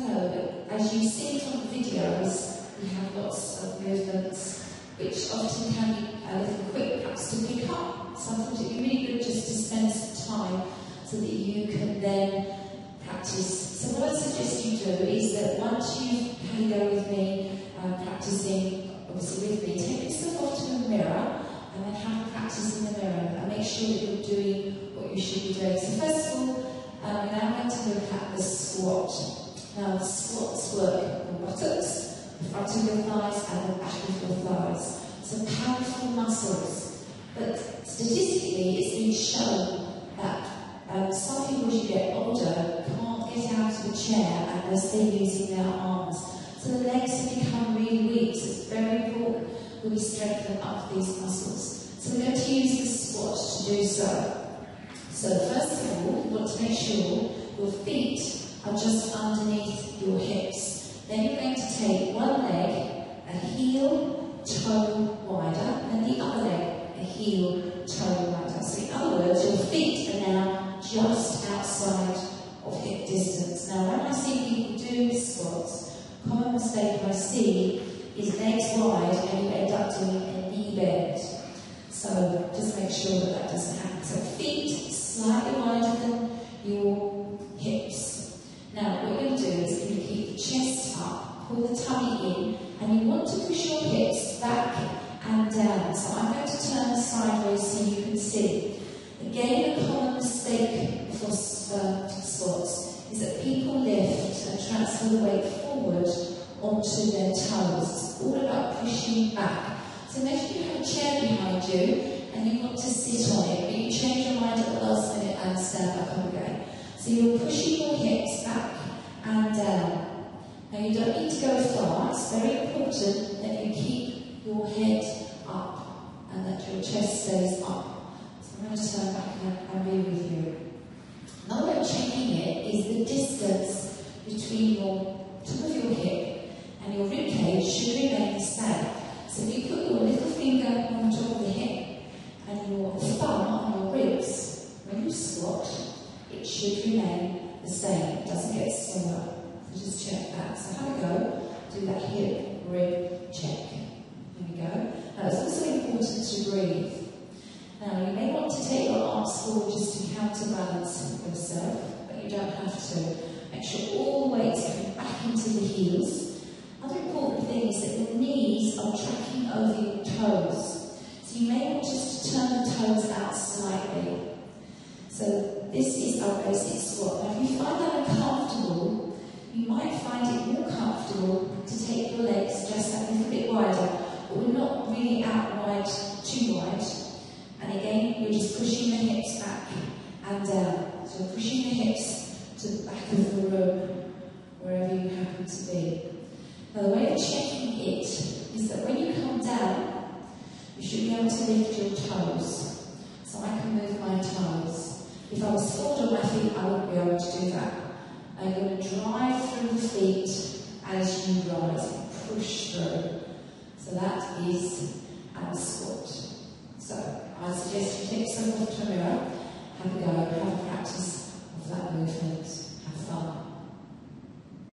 Hello, as you see from the videos, we have lots of movements which often can be a little quick perhaps to pick up. Sometimes it would be really good just to spend some time so that you can then practice. So what I suggest you do is that once you've had a go with me, practicing obviously with me, take yourself off to a mirror and then have a practice in the mirror and make sure that you're doing what you should be doing. So first of all, now I'm going to look at the squat. Now the squats work the buttocks, the front of your thighs and the back of your thighs. So powerful muscles. But statistically it's been shown that some people as you get older can't get out of a chair and they're still using their arms. So the legs have become really weak, so it's very important that we strengthen up these muscles. So we're going to use the squat to do so. So first of all, you want to make sure your feet are just underneath your hips. Then you're going to take one leg, a heel, toe wider, and the other leg, a heel, toe wider. So in other words, your feet are now just outside of hip distance. Now when I see people do squats, a common mistake I see is legs wide and you end up doing a knee bend. So just make sure that that doesn't happen. So feet slightly wider than your hips. Now what you're going to do is you're going to keep the chest up, pull the tummy in, and you want to push your hips back and down. So I'm going to turn sideways so you can see. Again, a common mistake for squats is that people lift and transfer the weight forward onto their toes. It's all about pushing back. So imagine you have a chair behind you and you want to sit on it, but you change your mind at the last minute and stand back up again. So you're pushing your hips back and down. Now you don't need to go far. It's very important that you keep your head up and that your chest stays up. So I'm going to turn back and be with you. Another way of checking it is the distance between your top of your hip and your rib cage should remain the same. So if you put your little finger on the top of the hip and your thumb on your ribs, when you squat, it should remain the same. It doesn't get smaller. So just check that. So have a go. Do that hip, rib, check. There we go. Now it's also important to breathe. Now you may want to take your arms forward just to counterbalance yourself, but you don't have to. Make sure all the weight is coming back into the heels. Another important thing is that your knees are tracking over your toes. So you may want just to turn the toes out slightly. So this is our basic squat. Now if you find that uncomfortable, you might find it more comfortable to take your legs just a little bit wider, but we're not really out wide, too wide. And again, we're just pushing the hips back and down. So we're pushing the hips to the back of the room, wherever you happen to be. Now the way of checking it is that when you come down, you should be able to lift your toes. So I can move my toes. If I was forward on my feet, I wouldn't be able to do that. I'm going to drive through the feet as you rise, push through. So that is our squat. So I suggest you take yourself off to a mirror, have a go, have a practice of that movement, have fun.